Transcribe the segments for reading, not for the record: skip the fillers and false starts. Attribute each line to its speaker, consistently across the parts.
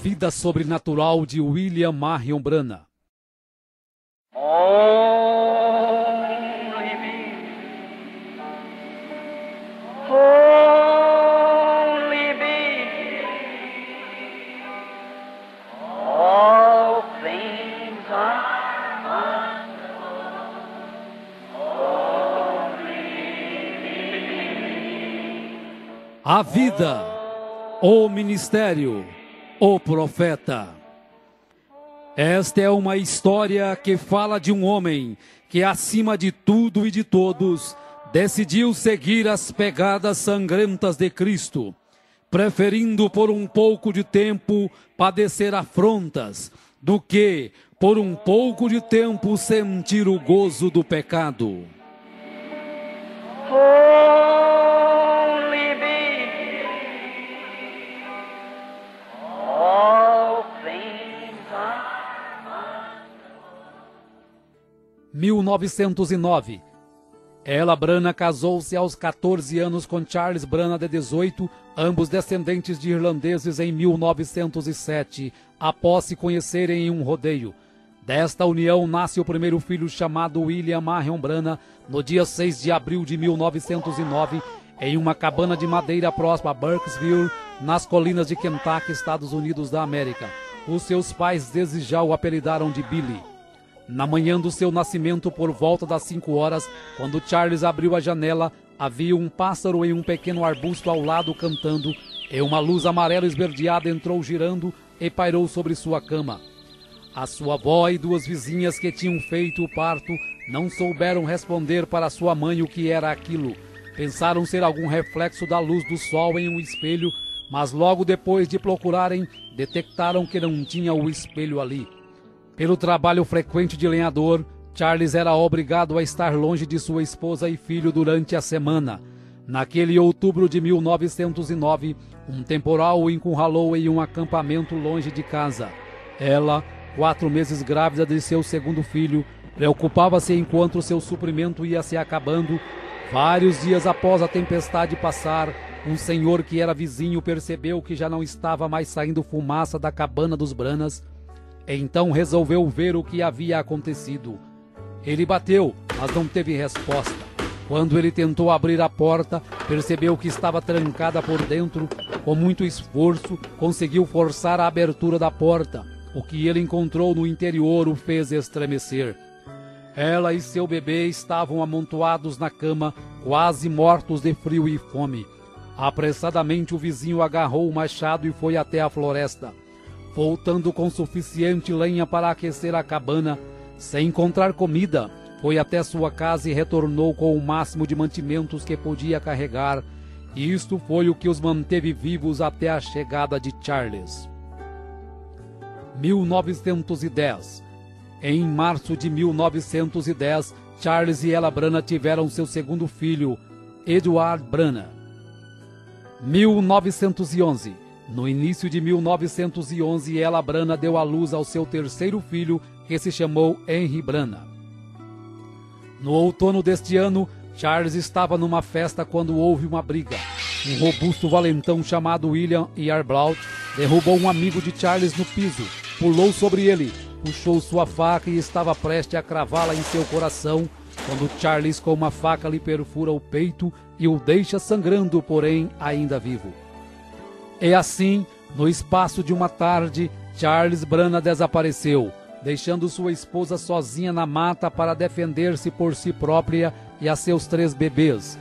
Speaker 1: vida sobrenatural de William Marion Branham.
Speaker 2: Only be, all things are
Speaker 1: A vida, o ministério, o profeta. Esta é uma história que fala de um homem que, acima de tudo e de todos, decidiu seguir as pegadas sangrentas de Cristo, preferindo por um pouco de tempo padecer afrontas, do que, por um pouco de tempo, sentir o gozo do pecado.
Speaker 2: only be, all things are
Speaker 1: 1909. Ella Branham casou-se aos 14 anos com Charles Branham, de 18, ambos descendentes de irlandeses, em 1907, após se conhecerem em um rodeio. Desta união nasce o primeiro filho, chamado William Marion Branham, no dia 6 de abril de 1909, em uma cabana de madeira próxima a Burkesville, nas colinas de Kentucky, Estados Unidos da América. Os seus pais desde já o apelidaram de Billy. Na manhã do seu nascimento, por volta das 5 horas, quando Charles abriu a janela, havia um pássaro em um pequeno arbusto ao lado cantando, e uma luz amarela esverdeada entrou girando e pairou sobre sua cama. A sua avó e duas vizinhas que tinham feito o parto não souberam responder para sua mãe o que era aquilo. Pensaram ser algum reflexo da luz do sol em um espelho, mas logo depois de procurarem, detectaram que não tinha o espelho ali. Pelo trabalho frequente de lenhador, Charles era obrigado a estar longe de sua esposa e filho durante a semana. Naquele outubro de 1909, um temporal o encurralou em um acampamento longe de casa. Ela, 4 meses grávida de seu segundo filho, preocupava-se enquanto seu suprimento ia se acabando. Vários dias após a tempestade passar, um senhor que era vizinho percebeu que já não estava mais saindo fumaça da cabana dos Branhams. Então resolveu ver o que havia acontecido. Ele bateu, mas não teve resposta. Quando ele tentou abrir a porta, percebeu que estava trancada por dentro. Com muito esforço, conseguiu forçar a abertura da porta. O que ele encontrou no interior o fez estremecer. Ela e seu bebê estavam amontoados na cama, quase mortos de frio e fome. Apressadamente o vizinho agarrou o machado e foi até a floresta. Voltando com suficiente lenha para aquecer a cabana, sem encontrar comida, foi até sua casa e retornou com o máximo de mantimentos que podia carregar. E isto foi o que os manteve vivos até a chegada de Charles. 1910. Em março de 1910, Charles e Ella Branham tiveram seu segundo filho, Edward Branham. 1911. No início de 1911, Ella Branham deu à luz ao seu terceiro filho, que se chamou Henry Branham. No outono deste ano, Charles estava numa festa quando houve uma briga. Um robusto valentão chamado William Yarbrough derrubou um amigo de Charles no piso, pulou sobre ele, puxou sua faca e estava prestes a cravá-la em seu coração, quando Charles com uma faca lhe perfura o peito e o deixa sangrando, porém ainda vivo. E assim, no espaço de uma tarde, Charles Branham desapareceu, deixando sua esposa sozinha na mata para defender-se por si própria e a seus 3 bebês.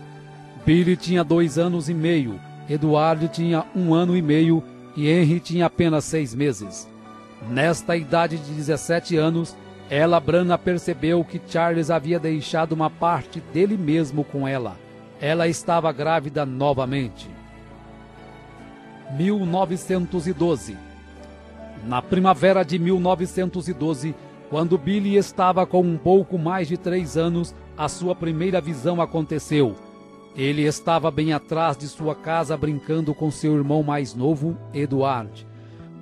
Speaker 1: Billy tinha 2 anos e meio, Edward tinha 1 ano e meio e Henry tinha apenas 6 meses. Nesta idade de 17 anos, Ella Branham percebeu que Charles havia deixado uma parte dele mesmo com ela. Ela estava grávida novamente. 1912. Na primavera de 1912, quando Billy estava com um pouco mais de 3 anos, a sua primeira visão aconteceu. Ele estava bem atrás de sua casa brincando com seu irmão mais novo, Edward.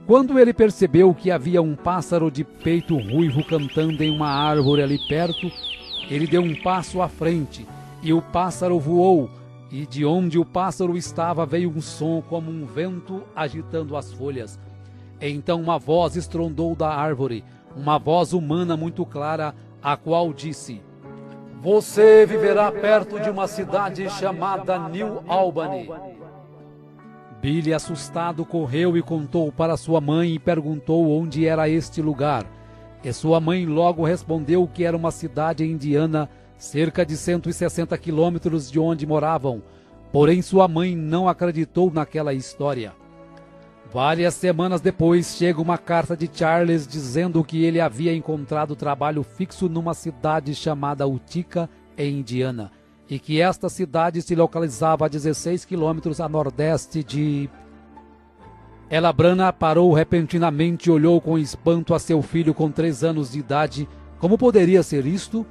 Speaker 1: Quando ele percebeu que havia um pássaro de peito ruivo cantando em uma árvore ali perto, ele deu um passo à frente e o pássaro voou. E de onde o pássaro estava veio um som como um vento agitando as folhas. Então uma voz estrondou da árvore, uma voz humana muito clara, a qual disse: Você viverá perto de uma cidade chamada New Albany. Billy, assustado, correu e contou para sua mãe e perguntou onde era este lugar. E sua mãe logo respondeu que era uma cidade indiana, cerca de 160 quilômetros de onde moravam. Porém, sua mãe não acreditou naquela história. Várias semanas depois, chega uma carta de Charles dizendo que ele havia encontrado trabalho fixo numa cidade chamada Utica, em Indiana, e que esta cidade se localizava a 16 quilômetros a nordeste de... Ela Branagh parou repentinamente e olhou com espanto a seu filho com 3 anos de idade. Como poderia ser isto?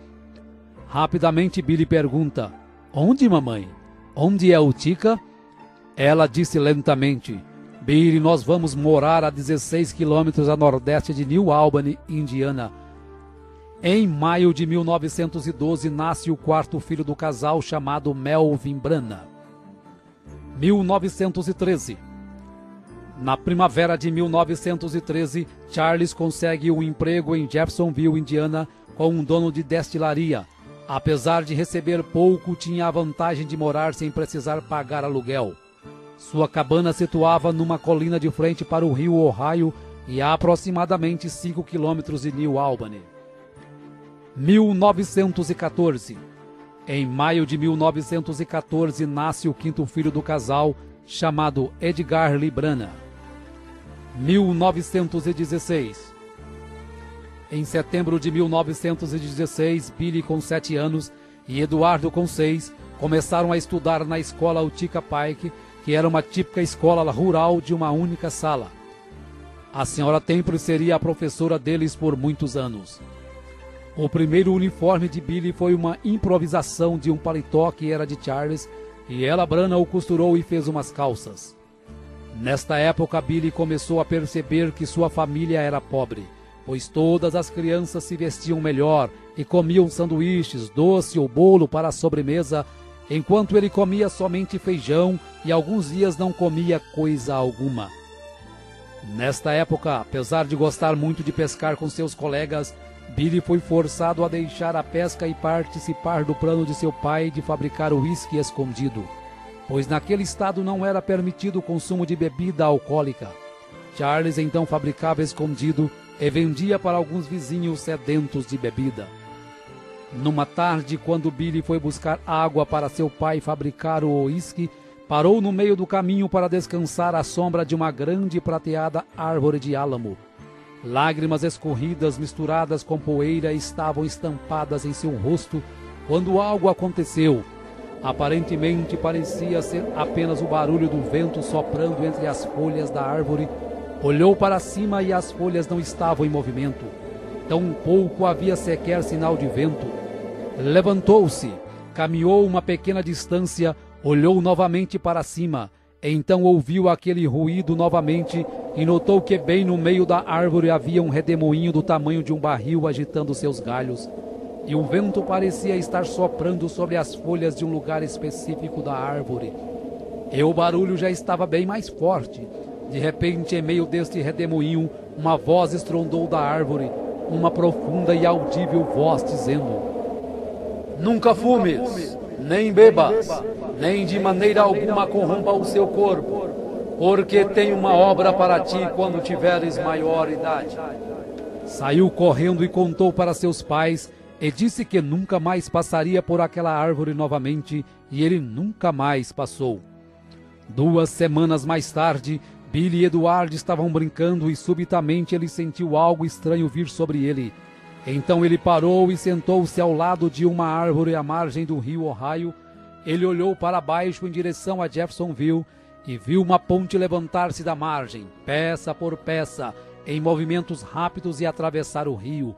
Speaker 1: Rapidamente Billy pergunta: Onde, mamãe? Onde é Utica? Ela disse lentamente: Billy, nós vamos morar a 16 quilômetros a nordeste de New Albany, Indiana. Em maio de 1912 nasce o 4º filho do casal, chamado Melvin Branagh. 1913. Na primavera de 1913, Charles consegue um emprego em Jeffersonville, Indiana, com um dono de destilaria. Apesar de receber pouco, tinha a vantagem de morar sem precisar pagar aluguel. Sua cabana situava numa colina de frente para o rio Ohio e a aproximadamente 5 quilômetros de New Albany. 1914. Em maio de 1914, nasce o 5º filho do casal, chamado Edgar Lee Branagh. 1916. Em setembro de 1916, Billy, com 7 anos, e Eduardo, com 6, começaram a estudar na escola Utica Pike, que era uma típica escola rural de uma única sala. A senhora Temple seria a professora deles por muitos anos. O primeiro uniforme de Billy foi uma improvisação de um paletó que era de Charles, e ela Branagh o costurou e fez umas calças. Nesta época, Billy começou a perceber que sua família era pobre, pois todas as crianças se vestiam melhor e comiam sanduíches, doce ou bolo para a sobremesa, enquanto ele comia somente feijão e alguns dias não comia coisa alguma. Nesta época, apesar de gostar muito de pescar com seus colegas, Billy foi forçado a deixar a pesca e participar do plano de seu pai de fabricar uísque escondido, pois naquele estado não era permitido o consumo de bebida alcoólica. Charles então fabricava escondido e vendia para alguns vizinhos sedentos de bebida. Numa tarde, quando Billy foi buscar água para seu pai fabricar o uísque, parou no meio do caminho para descansar à sombra de uma grande e prateada árvore de álamo. Lágrimas escorridas misturadas com poeira estavam estampadas em seu rosto quando algo aconteceu. Aparentemente parecia ser apenas o barulho do vento soprando entre as folhas da árvore. Olhou para cima e as folhas não estavam em movimento. Tampouco havia sequer sinal de vento. Levantou-se, caminhou uma pequena distância, olhou novamente para cima. Então ouviu aquele ruído novamente e notou que bem no meio da árvore havia um redemoinho do tamanho de um barril agitando seus galhos. E o vento parecia estar soprando sobre as folhas de um lugar específico da árvore. E o barulho já estava bem mais forte. De repente, em meio deste redemoinho, uma voz estrondou da árvore, uma profunda e audível voz dizendo: Nunca fumes, nem bebas, nem de maneira alguma corrompa o seu corpo, porque tem uma obra para ti quando tiveres maior idade. Saiu correndo e contou para seus pais, e disse que nunca mais passaria por aquela árvore novamente, e ele nunca mais passou. 2 semanas mais tarde, Billy e Edward estavam brincando e subitamente ele sentiu algo estranho vir sobre ele. Então ele parou e sentou-se ao lado de uma árvore à margem do rio Ohio. Ele olhou para baixo em direção a Jeffersonville e viu uma ponte levantar-se da margem, peça por peça, em movimentos rápidos e atravessar o rio.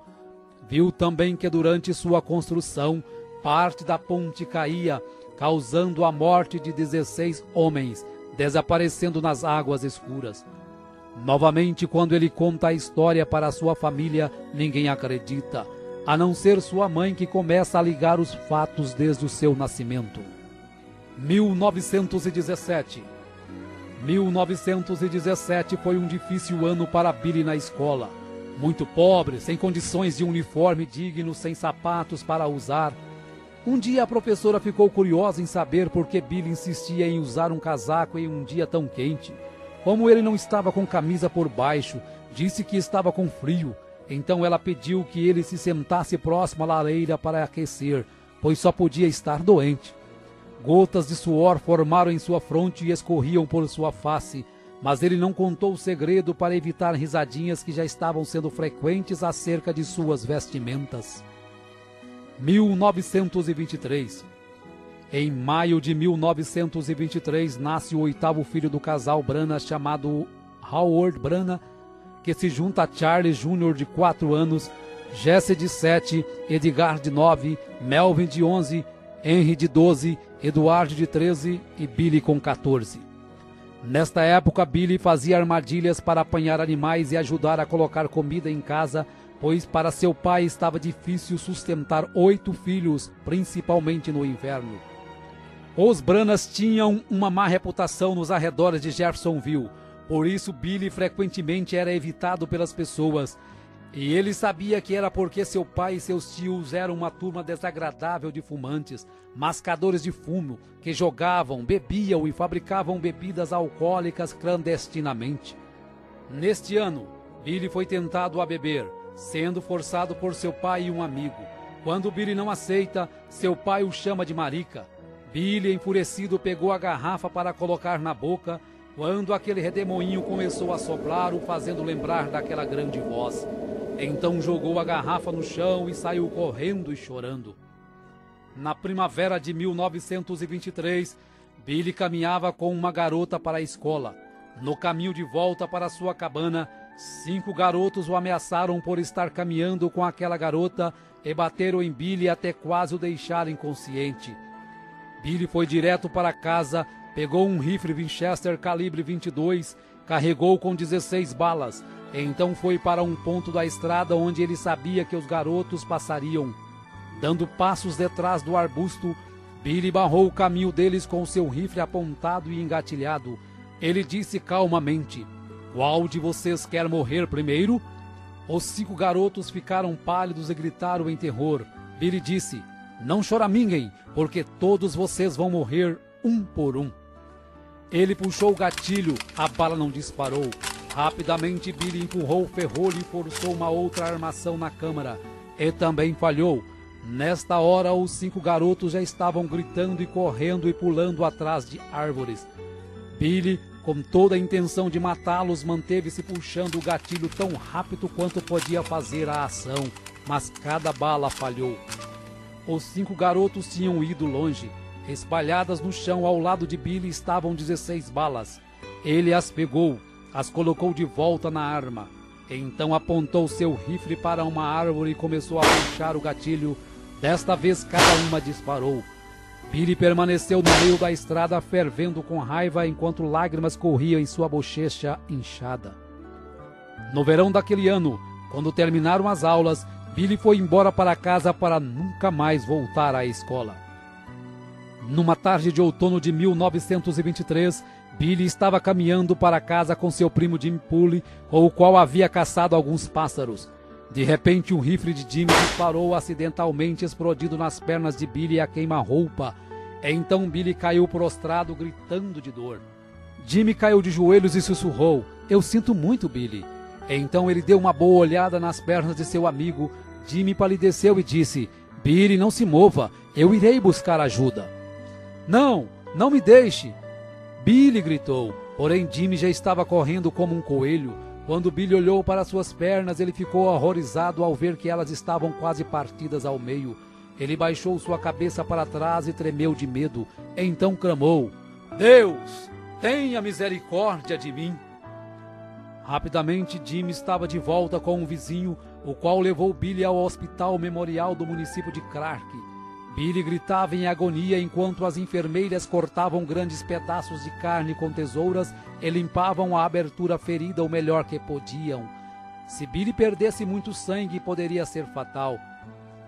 Speaker 1: Viu também que durante sua construção, parte da ponte caía, causando a morte de 16 homens, desaparecendo nas águas escuras. Novamente, quando ele conta a história para sua família, ninguém acredita, a não ser sua mãe, que começa a ligar os fatos desde o seu nascimento. 1917. 1917 foi um difícil ano para Billy na escola. Muito pobre, sem condições de uniforme digno, sem sapatos para usar. Um dia a professora ficou curiosa em saber por que Billy insistia em usar um casaco em um dia tão quente. Como ele não estava com camisa por baixo, disse que estava com frio. Então ela pediu que ele se sentasse próximo à lareira para aquecer, pois só podia estar doente. Gotas de suor formaram em sua fronte e escorriam por sua face, mas ele não contou o segredo para evitar risadinhas que já estavam sendo frequentes acerca de suas vestimentas. 1923. Em maio de 1923, nasce o 8º filho do casal Brana, chamado Howard Brana, que se junta a Charles Jr. de 4 anos, Jesse de 7, Edgar de 9, Melvin de 11, Henry de 12, Eduardo de 13 e Billy com 14. Nesta época, Billy fazia armadilhas para apanhar animais e ajudar a colocar comida em casa, pois para seu pai estava difícil sustentar 8 filhos, principalmente no inverno. Os Branas tinham uma má reputação nos arredores de Jeffersonville, por isso Billy frequentemente era evitado pelas pessoas. E ele sabia que era porque seu pai e seus tios eram uma turma desagradável de fumantes, mascadores de fumo, que jogavam, bebiam e fabricavam bebidas alcoólicas clandestinamente. Neste ano, Billy foi tentado a beber, sendo forçado por seu pai e um amigo. Quando Billy não aceita, seu pai o chama de marica. Billy, enfurecido, pegou a garrafa para colocar na boca, quando aquele redemoinho começou a soprar, o fazendo lembrar daquela grande voz. Então jogou a garrafa no chão e saiu correndo e chorando. Na primavera de 1923, Billy caminhava com uma garota para a escola. No caminho de volta para sua cabana, 5 garotos o ameaçaram por estar caminhando com aquela garota e bateram em Billy até quase o deixar inconsciente. Billy foi direto para casa, pegou um rifle Winchester calibre 22, carregou com 16 balas, e então foi para um ponto da estrada onde ele sabia que os garotos passariam. Dando passos detrás do arbusto, Billy barrou o caminho deles com seu rifle apontado e engatilhado. Ele disse calmamente: "Qual de vocês quer morrer primeiro?" Os 5 garotos ficaram pálidos e gritaram em terror. Billy disse: "Não choraminguem, porque todos vocês vão morrer um por um." Ele puxou o gatilho, a bala não disparou. Rapidamente Billy empurrou o ferrolho e forçou uma outra armação na câmara. E também falhou. Nesta hora, os 5 garotos já estavam gritando e correndo e pulando atrás de árvores. Billy, com toda a intenção de matá-los, manteve-se puxando o gatilho tão rápido quanto podia fazer a ação, mas cada bala falhou. Os 5 garotos tinham ido longe. Espalhadas no chão ao lado de Billy estavam 16 balas. Ele as pegou, as colocou de volta na arma. Então apontou seu rifle para uma árvore e começou a puxar o gatilho. Desta vez cada uma disparou. Billy permaneceu no meio da estrada fervendo com raiva enquanto lágrimas corriam em sua bochecha inchada. No verão daquele ano, quando terminaram as aulas, Billy foi embora para casa para nunca mais voltar à escola. Numa tarde de outono de 1923, Billy estava caminhando para casa com seu primo Jim Poole, com o qual havia caçado alguns pássaros. De repente, um rifle de Jimmy disparou acidentalmente, explodindo nas pernas de Billy a queima-roupa. Então Billy caiu prostrado, gritando de dor. Jimmy caiu de joelhos e sussurrou: "Eu sinto muito, Billy." Então ele deu uma boa olhada nas pernas de seu amigo. Jimmy palideceu e disse: "Billy, não se mova, eu irei buscar ajuda." "Não, não me deixe!" Billy gritou, porém Jimmy já estava correndo como um coelho. Quando Billy olhou para suas pernas, ele ficou horrorizado ao ver que elas estavam quase partidas ao meio. Ele baixou sua cabeça para trás e tremeu de medo. Então clamou: "Deus, tenha misericórdia de mim!" Rapidamente, Jimmy estava de volta com um vizinho, o qual levou Billy ao hospital memorial do município de Clark. Billy gritava em agonia enquanto as enfermeiras cortavam grandes pedaços de carne com tesouras e limpavam a abertura ferida o melhor que podiam. Se Billy perdesse muito sangue, poderia ser fatal.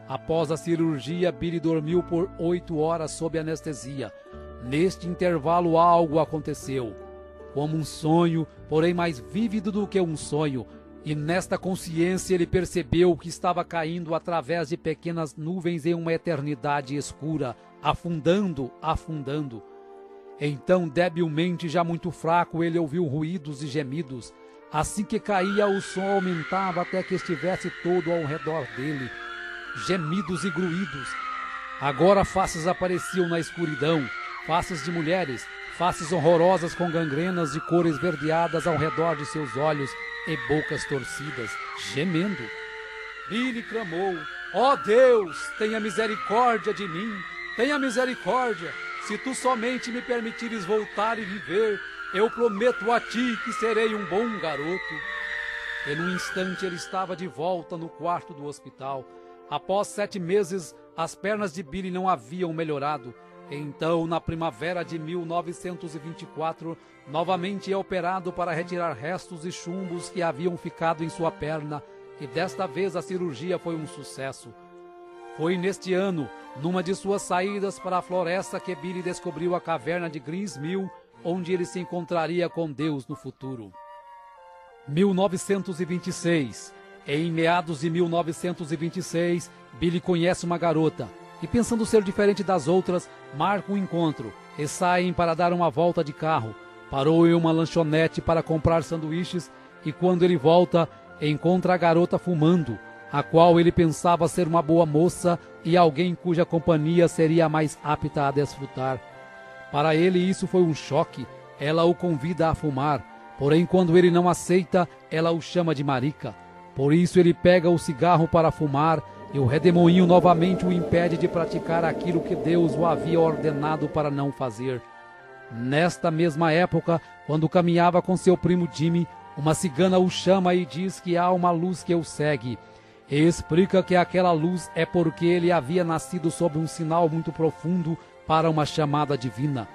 Speaker 1: Após a cirurgia, Billy dormiu por 8 horas sob anestesia. Neste intervalo, algo aconteceu. como um sonho, porém mais vívido do que um sonho. E nesta consciência ele percebeu que estava caindo através de pequenas nuvens em uma eternidade escura, afundando, afundando. Então, debilmente, já muito fraco, ele ouviu ruídos e gemidos. Assim que caía, o som aumentava até que estivesse todo ao redor dele. Gemidos e gruídos. Agora faces apareciam na escuridão, faces de mulheres, faces horrorosas com gangrenas de cor esverdeadas ao redor de seus olhos e bocas torcidas, gemendo. Billy clamou: ó Deus, tenha misericórdia de mim, tenha misericórdia. Se tu somente me permitires voltar e viver, eu prometo a ti que serei um bom garoto. E num instante ele estava de volta no quarto do hospital. Após 7 meses, as pernas de Billy não haviam melhorado. Então, na primavera de 1924, novamente é operado para retirar restos e chumbos que haviam ficado em sua perna, e desta vez a cirurgia foi um sucesso. Foi neste ano, numa de suas saídas para a floresta, que Billy descobriu a caverna de Greens Mill, onde ele se encontraria com Deus no futuro. 1926. Em meados de 1926, Billy conhece uma garota e, pensando ser diferente das outras, marca um encontro e saem para dar uma volta de carro. Parou em uma lanchonete para comprar sanduíches e, quando ele volta, encontra a garota fumando, a qual ele pensava ser uma boa moça e alguém cuja companhia seria mais apta a desfrutar. Para ele isso foi um choque. Ela o convida a fumar, porém quando ele não aceita, ela o chama de marica. Por isso ele pega o cigarro para fumar e o redemoinho novamente o impede de praticar aquilo que Deus o havia ordenado para não fazer. Nesta mesma época, quando caminhava com seu primo Jimmy, uma cigana o chama e diz que há uma luz que o segue. E explica que aquela luz é porque ele havia nascido sob um sinal muito profundo para uma chamada divina.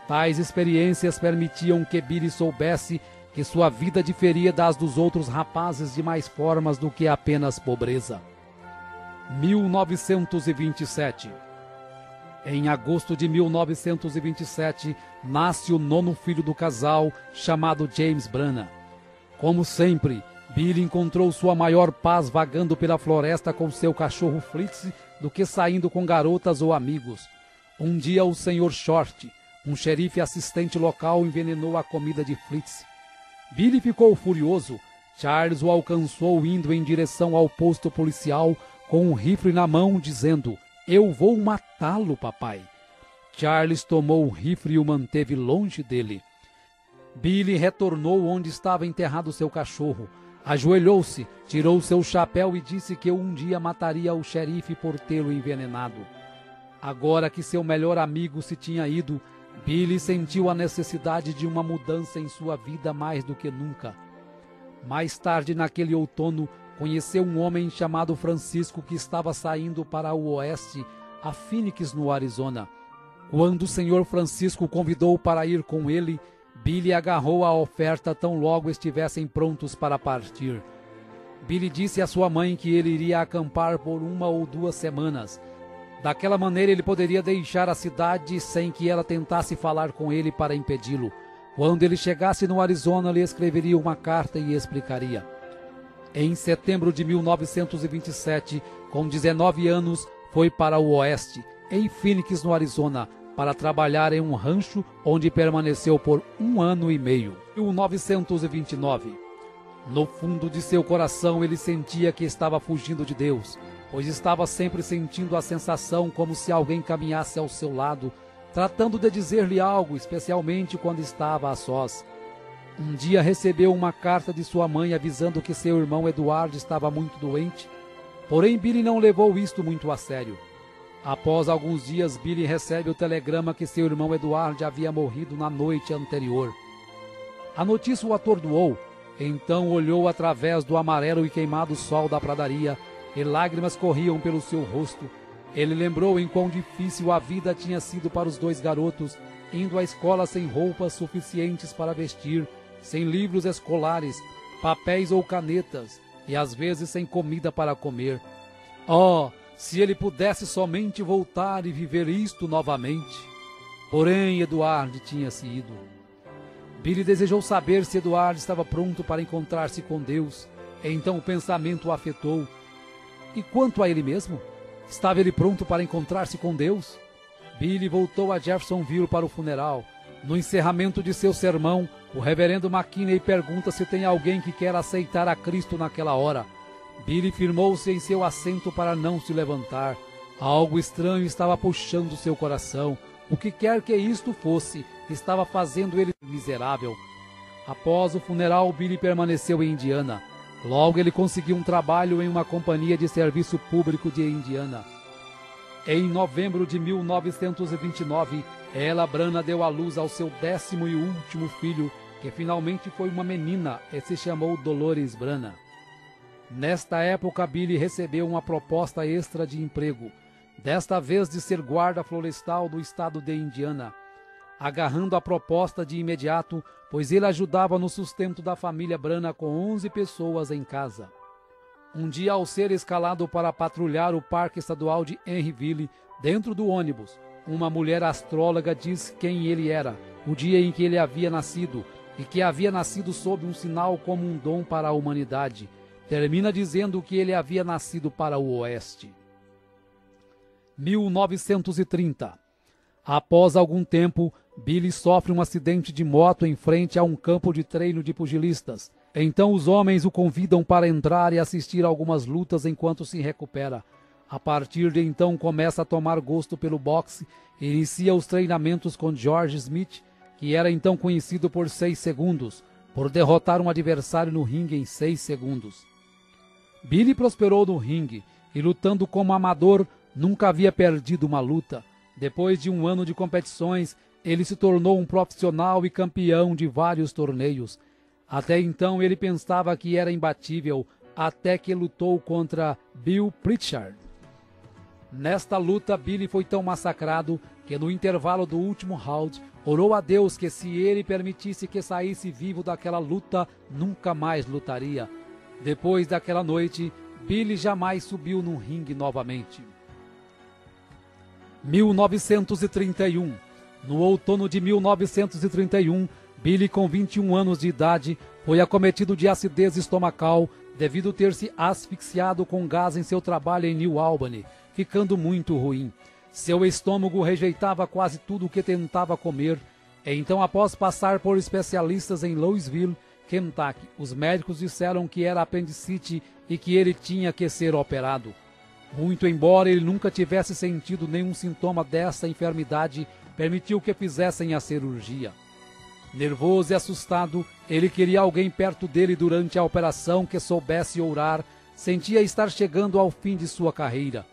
Speaker 1: Tais experiências permitiam que Billy soubesse que sua vida diferia das dos outros rapazes de mais formas do que apenas pobreza. 1927. Em agosto de 1927, nasce o 9º filho do casal, chamado James Branagh. Como sempre, Billy encontrou sua maior paz vagando pela floresta com seu cachorro Fritz do que saindo com garotas ou amigos. Um dia o Sr. Short, um xerife assistente local, envenenou a comida de Fritz. Billy ficou furioso. Charles o alcançou indo em direção ao posto policial com um rifle na mão, dizendo: eu vou matá-lo, papai. Charles tomou o rifle e o manteve longe dele. Billy retornou onde estava enterrado seu cachorro. Ajoelhou-se, tirou seu chapéu e disse que um dia mataria o xerife por tê-lo envenenado. Agora que seu melhor amigo se tinha ido, Billy sentiu a necessidade de uma mudança em sua vida mais do que nunca. Mais tarde, naquele outono, conheceu um homem chamado Francisco que estava saindo para o oeste, a Phoenix, no Arizona. Quando o Sr. Francisco o convidou para ir com ele, Billy agarrou a oferta tão logo estivessem prontos para partir. Billy disse à sua mãe que ele iria acampar por 1 ou 2 semanas. Daquela maneira ele poderia deixar a cidade sem que ela tentasse falar com ele para impedi-lo. Quando ele chegasse no Arizona, lhe escreveria uma carta e explicaria. Em setembro de 1927, com 19 anos, foi para o oeste, em Phoenix, no Arizona, para trabalhar em um rancho onde permaneceu por 1 ano e meio. 1929. No fundo de seu coração ele sentia que estava fugindo de Deus, pois estava sempre sentindo a sensação como se alguém caminhasse ao seu lado, tratando de dizer-lhe algo, especialmente quando estava a sós. Um dia recebeu uma carta de sua mãe avisando que seu irmão Eduardo estava muito doente, porém Billy não levou isto muito a sério. Após alguns dias, Billy recebe o telegrama que seu irmão Eduardo havia morrido na noite anterior. A notícia o atordoou, então olhou através do amarelo e queimado sol da pradaria, e lágrimas corriam pelo seu rosto. Ele lembrou em quão difícil a vida tinha sido para os 2 garotos, indo à escola sem roupas suficientes para vestir, sem livros escolares, papéis ou canetas, e às vezes sem comida para comer. Oh, se ele pudesse somente voltar e viver isto novamente! Porém, Eduardo tinha se ido. Billy desejou saber se Eduardo estava pronto para encontrar-se com Deus. Então o pensamento o afetou. E quanto a ele mesmo? Estava ele pronto para encontrar-se com Deus? Billy voltou a Jeffersonville para o funeral. No encerramento de seu sermão, o reverendo McKinney pergunta se tem alguém que quer aceitar a Cristo naquela hora. Billy firmou-se em seu assento para não se levantar. Algo estranho estava puxando seu coração. O que quer que isto fosse, estava fazendo ele miserável. Após o funeral, Billy permaneceu em Indiana. Logo ele conseguiu um trabalho em uma companhia de serviço público de Indiana. Em novembro de 1929, Ella Branham deu à luz ao seu 10º e último filho, que finalmente foi uma menina e se chamou Dolores Branham. Nesta época, Billy recebeu uma proposta extra de emprego, desta vez de ser guarda florestal do estado de Indiana. Agarrando a proposta de imediato, pois ele ajudava no sustento da família Branham com 11 pessoas em casa. Um dia, ao ser escalado para patrulhar o Parque Estadual de Henryville, dentro do ônibus, uma mulher astróloga diz quem ele era, o dia em que ele havia nascido, e que havia nascido sob um sinal como um dom para a humanidade. Termina dizendo que ele havia nascido para o Oeste. 1930. Após algum tempo, Billy sofre um acidente de moto em frente a um campo de treino de pugilistas. Então os homens o convidam para entrar e assistir a algumas lutas enquanto se recupera. A partir de então começa a tomar gosto pelo boxe e inicia os treinamentos com George Smith, que era então conhecido por 6 segundos, por derrotar um adversário no ringue em 6 segundos. Billy prosperou no ringue e, lutando como amador, nunca havia perdido uma luta. Depois de um ano de competições, ele se tornou um profissional e campeão de vários torneios. Até então ele pensava que era imbatível, até que lutou contra Bill Pritchard. Nesta luta, Billy foi tão massacrado que no intervalo do último round, orou a Deus que se ele permitisse que saísse vivo daquela luta, nunca mais lutaria. Depois daquela noite, Billy jamais subiu num ringue novamente. 1931. No outono de 1931, Billy, com 21 anos de idade, foi acometido de acidez estomacal devido ter se asfixiado com gás em seu trabalho em New Albany, ficando muito ruim. Seu estômago rejeitava quase tudo o que tentava comer. Então, após passar por especialistas em Louisville, Kentucky, os médicos disseram que era apendicite e que ele tinha que ser operado. Muito embora ele nunca tivesse sentido nenhum sintoma dessa enfermidade, permitiu que fizessem a cirurgia. Nervoso e assustado, ele queria alguém perto dele durante a operação que soubesse orar, sentia estar chegando ao fim de sua carreira.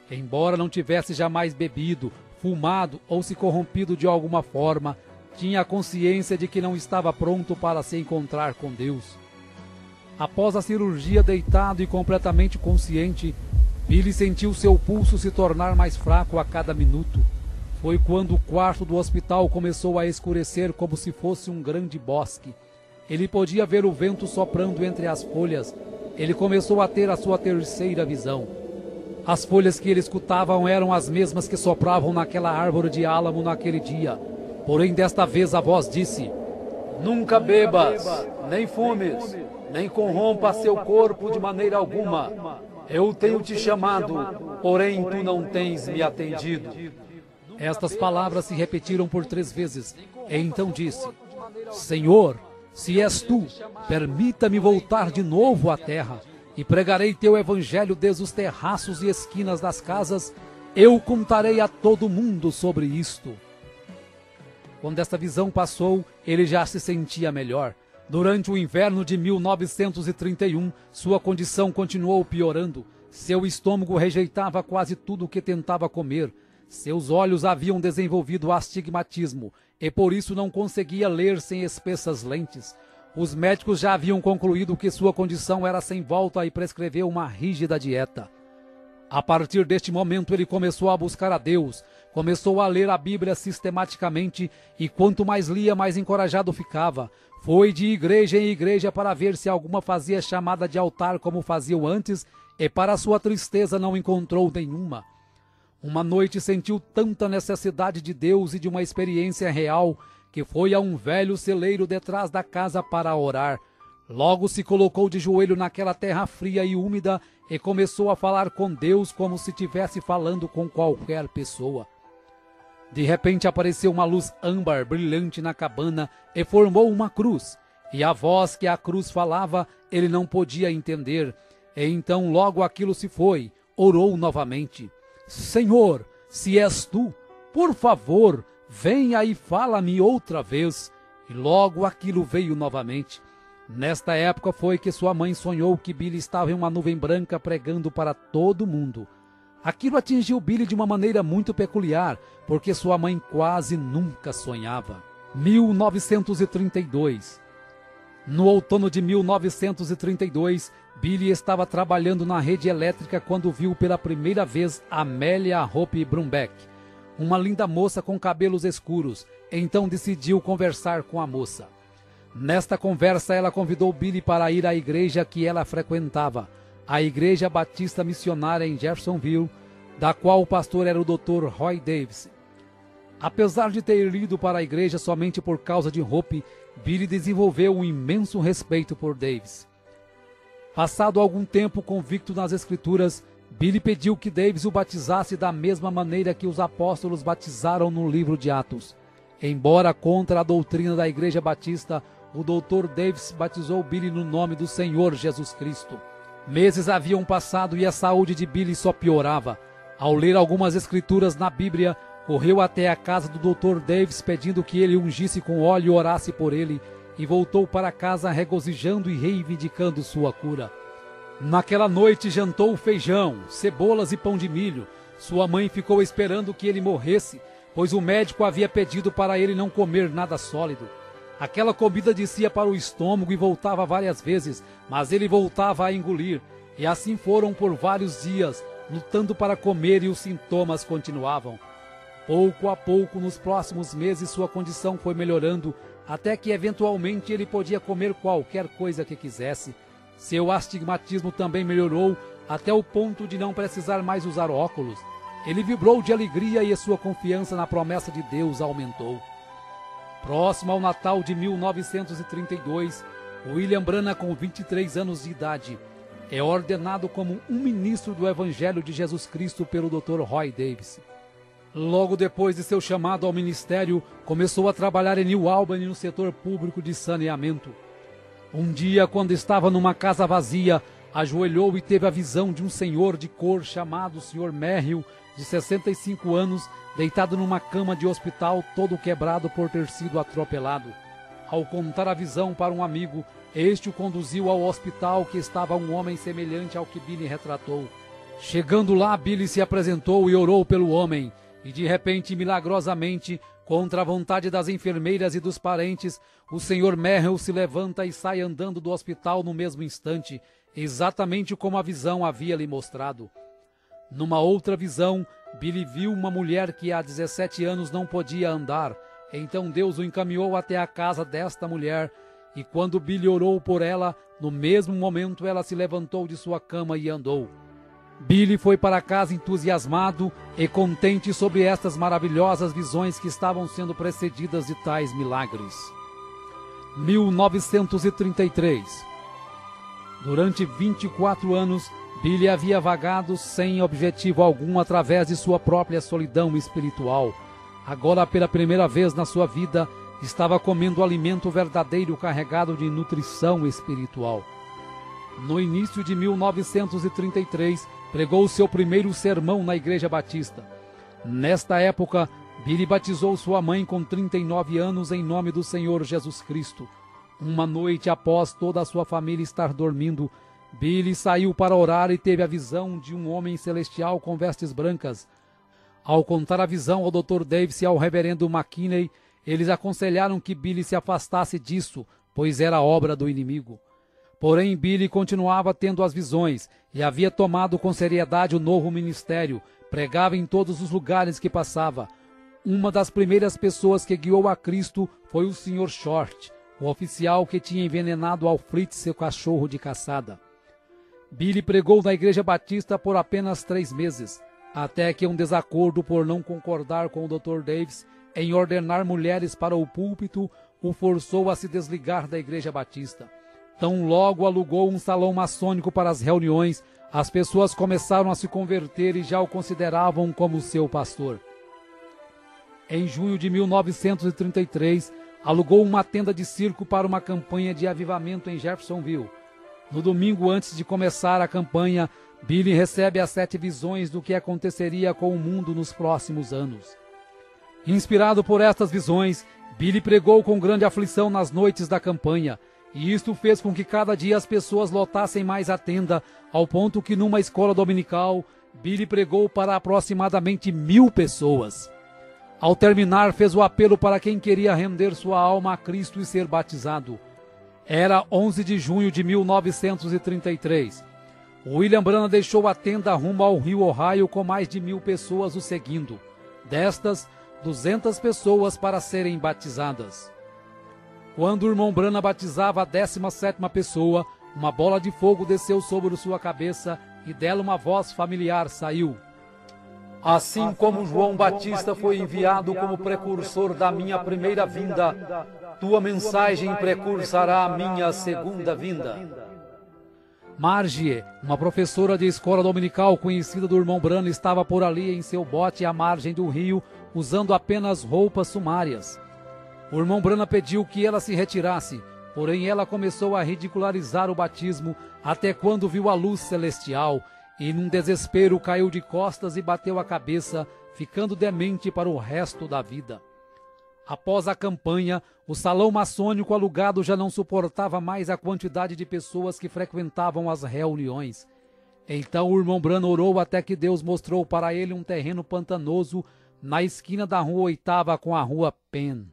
Speaker 1: Embora não tivesse jamais bebido, fumado ou se corrompido de alguma forma, tinha a consciência de que não estava pronto para se encontrar com Deus. Após a cirurgia, deitado e completamente consciente, Billy sentiu seu pulso se tornar mais fraco a cada minuto. Foi quando o quarto do hospital começou a escurecer como se fosse um grande bosque. Ele podia ver o vento soprando entre as folhas. Ele começou a ter a sua terceira visão. As folhas que ele escutava eram as mesmas que sopravam naquela árvore de álamo naquele dia. Porém, desta vez a voz disse: "Nunca bebas, nem fumes, nem corrompa seu corpo de maneira alguma. Eu tenho te chamado, porém tu não tens me atendido." Estas palavras se repetiram por 3 vezes. E então disse: "Senhor, se és tu, permita-me voltar de novo à terra, e pregarei teu evangelho desde os terraços e esquinas das casas. Eu contarei a todo mundo sobre isto." Quando esta visão passou, ele já se sentia melhor. Durante o inverno de 1931, sua condição continuou piorando. Seu estômago rejeitava quase tudo o que tentava comer. Seus olhos haviam desenvolvido astigmatismo e por isso não conseguia ler sem espessas lentes. Os médicos já haviam concluído que sua condição era sem volta e prescreveu uma rígida dieta. A partir deste momento ele começou a buscar a Deus, começou a ler a Bíblia sistematicamente e quanto mais lia, mais encorajado ficava. Foi de igreja em igreja para ver se alguma fazia chamada de altar como faziam antes e para sua tristeza não encontrou nenhuma. Uma noite sentiu tanta necessidade de Deus e de uma experiência real que foi a um velho celeiro detrás da casa para orar. Logo se colocou de joelho naquela terra fria e úmida e começou a falar com Deus como se estivesse falando com qualquer pessoa. De repente apareceu uma luz âmbar brilhante na cabana e formou uma cruz. E a voz que a cruz falava ele não podia entender. E então logo aquilo se foi. Orou novamente. Senhor, se és tu, por favor, venha e fala-me outra vez. E logo aquilo veio novamente. Nesta época foi que sua mãe sonhou que Billy estava em uma nuvem branca pregando para todo mundo. Aquilo atingiu Billy de uma maneira muito peculiar, porque sua mãe quase nunca sonhava. 1932. No outono de 1932, Billy estava trabalhando na rede elétrica quando viu pela primeira vez Amelia Hope Brumbeck, uma linda moça com cabelos escuros. Então decidiu conversar com a moça. Nesta conversa, ela convidou Billy para ir à igreja que ela frequentava, a Igreja Batista Missionária em Jeffersonville, da qual o pastor era o Dr. Roy Davis. Apesar de ter ido para a igreja somente por causa de Hope, Billy desenvolveu um imenso respeito por Davis. Passado algum tempo convicto nas Escrituras, Billy pediu que Davis o batizasse da mesma maneira que os apóstolos batizaram no livro de Atos. Embora contra a doutrina da Igreja Batista, o Dr. Davis batizou Billy no nome do Senhor Jesus Cristo. Meses haviam passado e a saúde de Billy só piorava. Ao ler algumas escrituras na Bíblia, correu até a casa do Dr. Davis pedindo que ele ungisse com óleo e orasse por ele, e voltou para casa regozijando e reivindicando sua cura. Naquela noite jantou feijão, cebolas e pão de milho. Sua mãe ficou esperando que ele morresse, pois o médico havia pedido para ele não comer nada sólido. Aquela comida descia para o estômago e voltava várias vezes, mas ele voltava a engolir, e assim foram por vários dias, lutando para comer, e os sintomas continuavam. Pouco a pouco, nos próximos meses, sua condição foi melhorando, até que eventualmente ele podia comer qualquer coisa que quisesse. Seu astigmatismo também melhorou, até o ponto de não precisar mais usar óculos. Ele vibrou de alegria e sua confiança na promessa de Deus aumentou. Próximo ao Natal de 1932, William Branham, com 23 anos de idade, é ordenado como um ministro do Evangelho de Jesus Cristo pelo Dr. Roy Davis. Logo depois de seu chamado ao ministério, começou a trabalhar em New Albany no setor público de saneamento. Um dia, quando estava numa casa vazia, ajoelhou e teve a visão de um senhor de cor chamado Sr. Merrill, de 65 anos, deitado numa cama de hospital, todo quebrado por ter sido atropelado. Ao contar a visão para um amigo, este o conduziu ao hospital, que estava um homem semelhante ao que Billy retratou. Chegando lá, Billy se apresentou e orou pelo homem, e de repente, milagrosamente, contra a vontade das enfermeiras e dos parentes, o Sr. Merrill se levanta e sai andando do hospital no mesmo instante, exatamente como a visão havia lhe mostrado. Numa outra visão, Billy viu uma mulher que há 17 anos não podia andar. Então Deus o encaminhou até a casa desta mulher, e quando Billy orou por ela, no mesmo momento ela se levantou de sua cama e andou. Billy foi para casa entusiasmado e contente sobre estas maravilhosas visões que estavam sendo precedidas de tais milagres. 1933. Durante 24 anos, Billy havia vagado sem objetivo algum através de sua própria solidão espiritual. Agora, pela primeira vez na sua vida, estava comendo alimento verdadeiro carregado de nutrição espiritual. No início de 1933, pregou seu primeiro sermão na Igreja Batista. Nesta época, Billy batizou sua mãe com 39 anos em nome do Senhor Jesus Cristo. Uma noite após toda a sua família estar dormindo, Billy saiu para orar e teve a visão de um homem celestial com vestes brancas. Ao contar a visão ao Dr. Davis e ao reverendo McKinney, eles aconselharam que Billy se afastasse disso, pois era obra do inimigo. Porém, Billy continuava tendo as visões e havia tomado com seriedade o novo ministério, pregava em todos os lugares que passava. Uma das primeiras pessoas que guiou a Cristo foi o Sr. Short, o oficial que tinha envenenado Alfred, seu cachorro de caçada. Billy pregou na Igreja Batista por apenas 3 meses, até que um desacordo por não concordar com o Dr. Davis em ordenar mulheres para o púlpito, o forçou a se desligar da Igreja Batista. Tão logo alugou um salão maçônico para as reuniões, as pessoas começaram a se converter e já o consideravam como seu pastor. Em junho de 1933, alugou uma tenda de circo para uma campanha de avivamento em Jeffersonville. No domingo antes de começar a campanha, Billy recebe as 7 visões do que aconteceria com o mundo nos próximos anos. Inspirado por estas visões, Billy pregou com grande aflição nas noites da campanha, e isto fez com que cada dia as pessoas lotassem mais a tenda, ao ponto que numa escola dominical, Billy pregou para aproximadamente 1000 pessoas. Ao terminar, fez o apelo para quem queria render sua alma a Cristo e ser batizado. Era 11 de junho de 1933. William Branham deixou a tenda rumo ao rio Ohio com mais de 1000 pessoas o seguindo. Destas, 200 pessoas para serem batizadas. Quando o irmão Branham batizava a 17ª pessoa, uma bola de fogo desceu sobre sua cabeça e dela uma voz familiar saiu. Assim como João Batista foi enviado como precursor da minha primeira vinda, tua mensagem precursará a minha segunda vinda. Margie, uma professora de escola dominical conhecida do irmão Branham, estava por ali em seu bote à margem do rio, usando apenas roupas sumárias. O irmão Branham pediu que ela se retirasse, porém ela começou a ridicularizar o batismo até quando viu a luz celestial e, num desespero, caiu de costas e bateu a cabeça, ficando demente para o resto da vida. Após a campanha, o salão maçônico alugado já não suportava mais a quantidade de pessoas que frequentavam as reuniões. Então o irmão Branham orou até que Deus mostrou para ele um terreno pantanoso na esquina da rua 8ª com a rua Penn.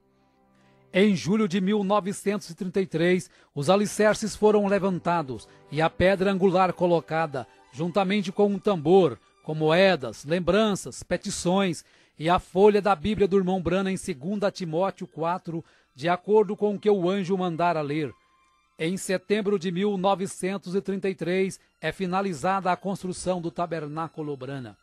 Speaker 1: Em julho de 1933, os alicerces foram levantados e a pedra angular colocada, juntamente com um tambor, com moedas, lembranças, petições e a folha da Bíblia do irmão Branham em 2 Timóteo 4, de acordo com o que o anjo mandara ler. Em setembro de 1933, é finalizada a construção do tabernáculo Branham.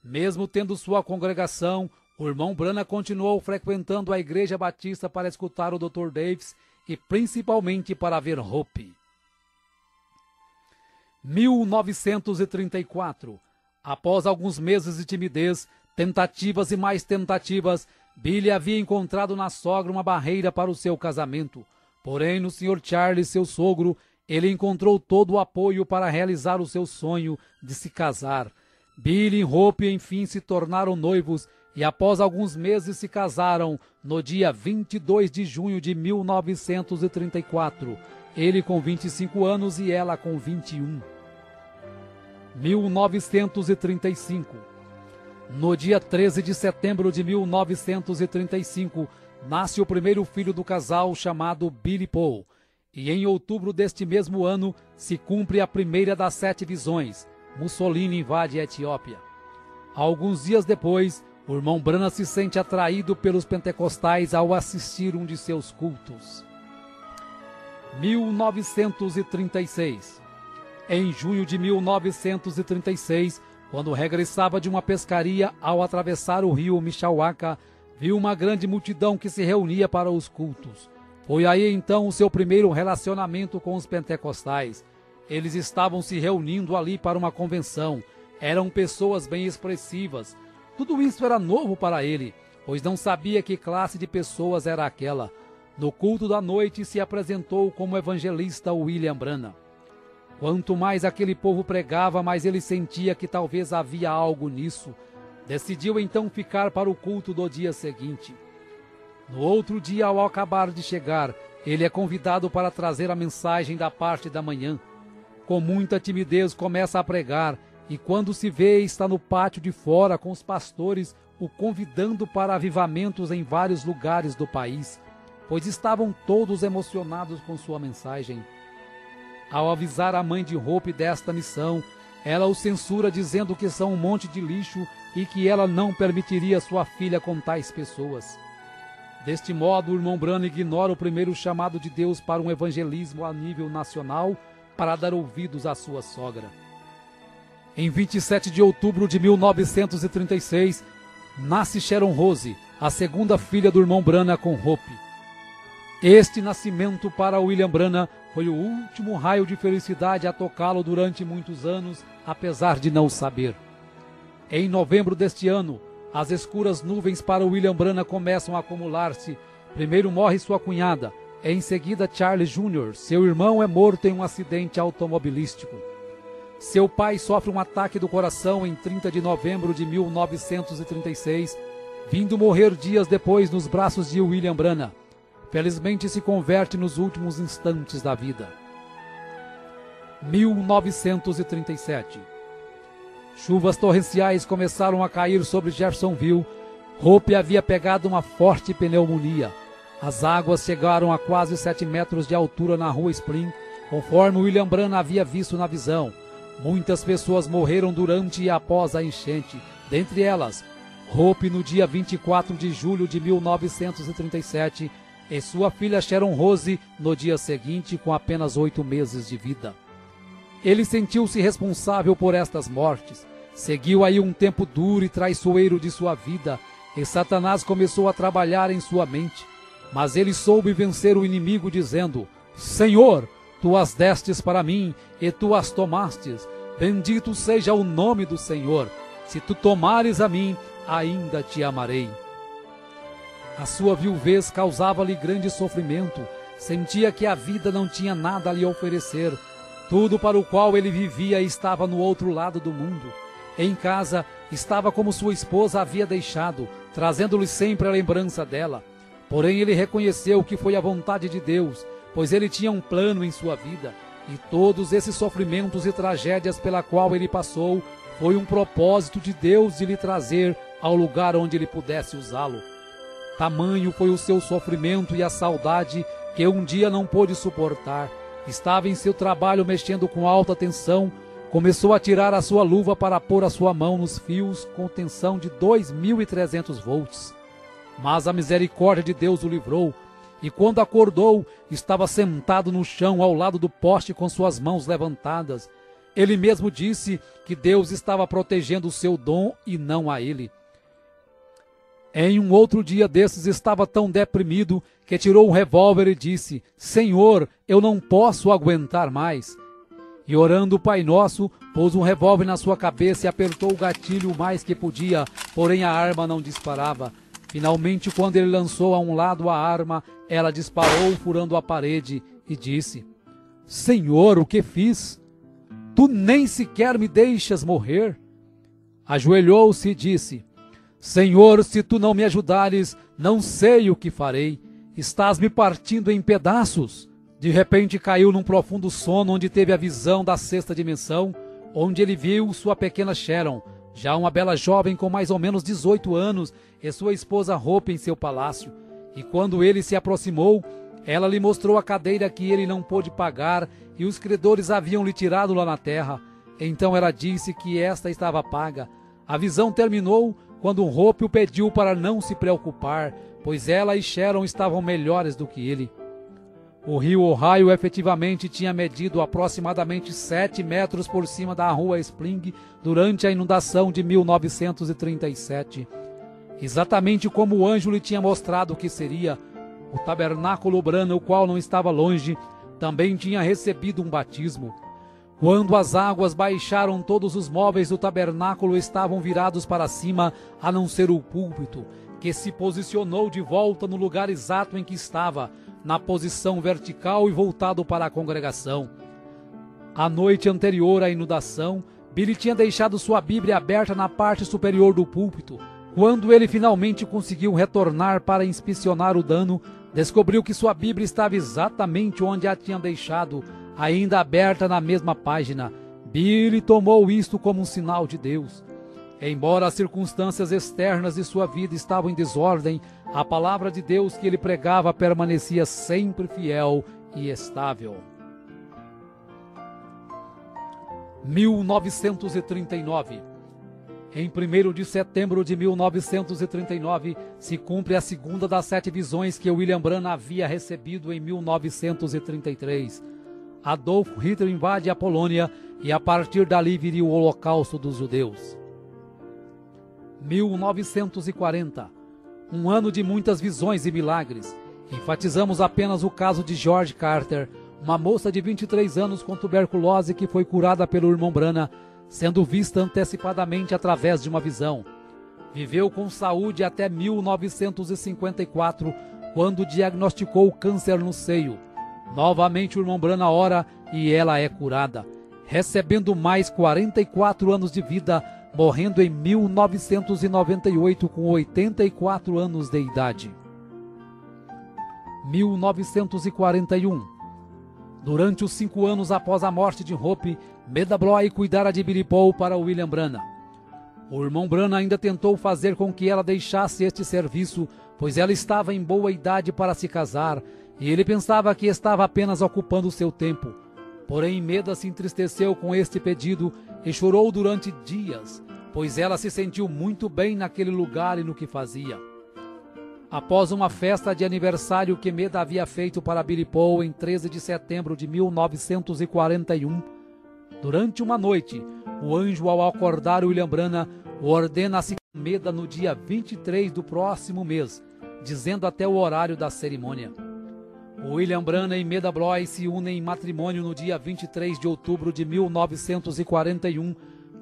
Speaker 1: Mesmo tendo sua congregação, o irmão Branham continuou frequentando a Igreja Batista para escutar o Dr. Davis e principalmente para ver Hope. 1934. Após alguns meses de timidez, tentativas e mais tentativas, Billy havia encontrado na sogra uma barreira para o seu casamento. Porém, no Sr. Charles, seu sogro, ele encontrou todo o apoio para realizar o seu sonho de se casar. Billy e Hope, enfim, se tornaram noivos e após alguns meses se casaram no dia 22 de junho de 1934, ele com 25 anos e ela com 21. 1935. No dia 13 de setembro de 1935, nasce o primeiro filho do casal chamado Billy Paul, e em outubro deste mesmo ano se cumpre a primeira das 7 visões. Mussolini invade a Etiópia. Alguns dias depois, o irmão Branham se sente atraído pelos pentecostais ao assistir um de seus cultos. 1936. Em junho de 1936, quando regressava de uma pescaria, ao atravessar o rio Mishawaka, viu uma grande multidão que se reunia para os cultos. Foi aí então o seu primeiro relacionamento com os pentecostais. Eles estavam se reunindo ali para uma convenção. Eram pessoas bem expressivas. Tudo isso era novo para ele, pois não sabia que classe de pessoas era aquela. No culto da noite se apresentou como evangelista William Branham. Quanto mais aquele povo pregava, mais ele sentia que talvez havia algo nisso. Decidiu então ficar para o culto do dia seguinte. No outro dia, ao acabar de chegar, ele é convidado para trazer a mensagem da parte da manhã. Com muita timidez começa a pregar, e quando se vê está no pátio de fora com os pastores o convidando para avivamentos em vários lugares do país, pois estavam todos emocionados com sua mensagem. Ao avisar a mãe de Hope desta missão, ela o censura dizendo que são um monte de lixo e que ela não permitiria sua filha com tais pessoas. Deste modo, o irmão Branham ignora o primeiro chamado de Deus para um evangelismo a nível nacional para dar ouvidos à sua sogra. Em 27 de outubro de 1936, nasce Sharon Rose, a segunda filha do irmão Branham com Hope. Este nascimento para William Branham foi o último raio de felicidade a tocá-lo durante muitos anos, apesar de não saber. Em novembro deste ano, as escuras nuvens para William Branham começam a acumular-se. Primeiro morre sua cunhada, em seguida Charles Jr., seu irmão é morto em um acidente automobilístico. Seu pai sofre um ataque do coração em 30 de novembro de 1936, vindo morrer dias depois nos braços de William Branham. Felizmente se converte nos últimos instantes da vida. 1937. Chuvas torrenciais começaram a cair sobre Jeffersonville. Hope havia pegado uma forte pneumonia. As águas chegaram a quase 7 metros de altura na rua Spring, conforme William Branham havia visto na visão. Muitas pessoas morreram durante e após a enchente, dentre elas Hope no dia 24 de julho de 1937 e sua filha Sharon Rose no dia seguinte com apenas 8 meses de vida. Ele sentiu-se responsável por estas mortes. Seguiu aí um tempo duro e traiçoeiro de sua vida e Satanás começou a trabalhar em sua mente. Mas ele soube vencer o inimigo dizendo: Senhor, tu as destes para mim e tu as tomastes. Bendito seja o nome do Senhor. Se tu tomares a mim, ainda te amarei. A sua viuvez causava-lhe grande sofrimento. Sentia que a vida não tinha nada a lhe oferecer. Tudo para o qual ele vivia estava no outro lado do mundo. Em casa, estava como sua esposa havia deixado, trazendo-lhe sempre a lembrança dela. Porém, ele reconheceu que foi a vontade de Deus, pois ele tinha um plano em sua vida, e todos esses sofrimentos e tragédias pela qual ele passou, foi um propósito de Deus de lhe trazer ao lugar onde ele pudesse usá-lo. Tamanho foi o seu sofrimento e a saudade que um dia não pôde suportar. Estava em seu trabalho mexendo com alta tensão, começou a tirar a sua luva para pôr a sua mão nos fios com tensão de 2.300 volts. Mas a misericórdia de Deus o livrou, e quando acordou, estava sentado no chão ao lado do poste com suas mãos levantadas. Ele mesmo disse que Deus estava protegendo o seu dom e não a ele. Em um outro dia desses estava tão deprimido que tirou um revólver e disse: Senhor, eu não posso aguentar mais. E orando o Pai Nosso, pôs um revólver na sua cabeça e apertou o gatilho o mais que podia, porém a arma não disparava. Finalmente, quando ele lançou a um lado a arma, ela disparou furando a parede e disse: Senhor, o que fiz? Tu nem sequer me deixas morrer. Ajoelhou-se e disse: Senhor, se tu não me ajudares, não sei o que farei. Estás me partindo em pedaços. De repente caiu num profundo sono onde teve a visão da sexta dimensão, onde ele viu sua pequena Sharon, já uma bela jovem com mais ou menos 18 anos, e sua esposa Hope em seu palácio. E quando ele se aproximou, ela lhe mostrou a cadeira que ele não pôde pagar e os credores haviam lhe tirado lá na terra. Então ela disse que esta estava paga. A visão terminou quando Hope o pediu para não se preocupar, pois ela e Sharon estavam melhores do que ele. O rio Ohio efetivamente tinha medido aproximadamente 7 metros por cima da rua Spring durante a inundação de 1937. Exatamente como o anjo lhe tinha mostrado que seria, o tabernáculo Branham, o qual não estava longe, também tinha recebido um batismo. Quando as águas baixaram, todos os móveis do tabernáculo estavam virados para cima, a não ser o púlpito, que se posicionou de volta no lugar exato em que estava, na posição vertical e voltado para a congregação. A noite anterior à inundação, Billy tinha deixado sua Bíblia aberta na parte superior do púlpito. Quando ele finalmente conseguiu retornar para inspecionar o dano, descobriu que sua Bíblia estava exatamente onde a tinha deixado, ainda aberta na mesma página. Billy tomou isto como um sinal de Deus. Embora as circunstâncias externas de sua vida estavam em desordem, a palavra de Deus que ele pregava permanecia sempre fiel e estável. 1939. Em 1º de setembro de 1939, se cumpre a segunda das 7 visões que William Branham havia recebido em 1933. Adolf Hitler invade a Polônia e a partir dali viria o Holocausto dos Judeus. 1940. Um ano de muitas visões e milagres. Enfatizamos apenas o caso de George Carter, uma moça de 23 anos com tuberculose que foi curada pelo irmão Branham, sendo vista antecipadamente através de uma visão. Viveu com saúde até 1954, quando diagnosticou câncer no seio. Novamente o irmão Branham ora e ela é curada, recebendo mais 44 anos de vida, morrendo em 1998 com 84 anos de idade. 1941. Durante os 5 anos após a morte de Hope, Meda Bloy cuidara de Billy Paul para William Branham. O irmão Branham ainda tentou fazer com que ela deixasse este serviço, pois ela estava em boa idade para se casar, e ele pensava que estava apenas ocupando seu tempo. Porém, Meda se entristeceu com este pedido e chorou durante dias, pois ela se sentiu muito bem naquele lugar e no que fazia. Após uma festa de aniversário que Meda havia feito para Billy Paul em 13 de setembro de 1941, durante uma noite, o anjo, ao acordar William Branham, o ordena a se casar com Meda no dia 23 do próximo mês, dizendo até o horário da cerimônia. William Branham e Meda Bloy se unem em matrimônio no dia 23 de outubro de 1941,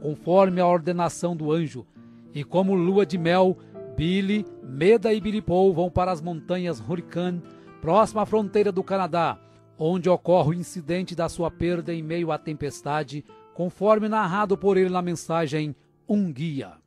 Speaker 1: conforme a ordenação do anjo. E como lua de mel, Billy, Meda e Billy Paul vão para as montanhas Hurricane, próxima à fronteira do Canadá, onde ocorre o incidente da sua perda em meio à tempestade, conforme narrado por ele na mensagem Um Guia.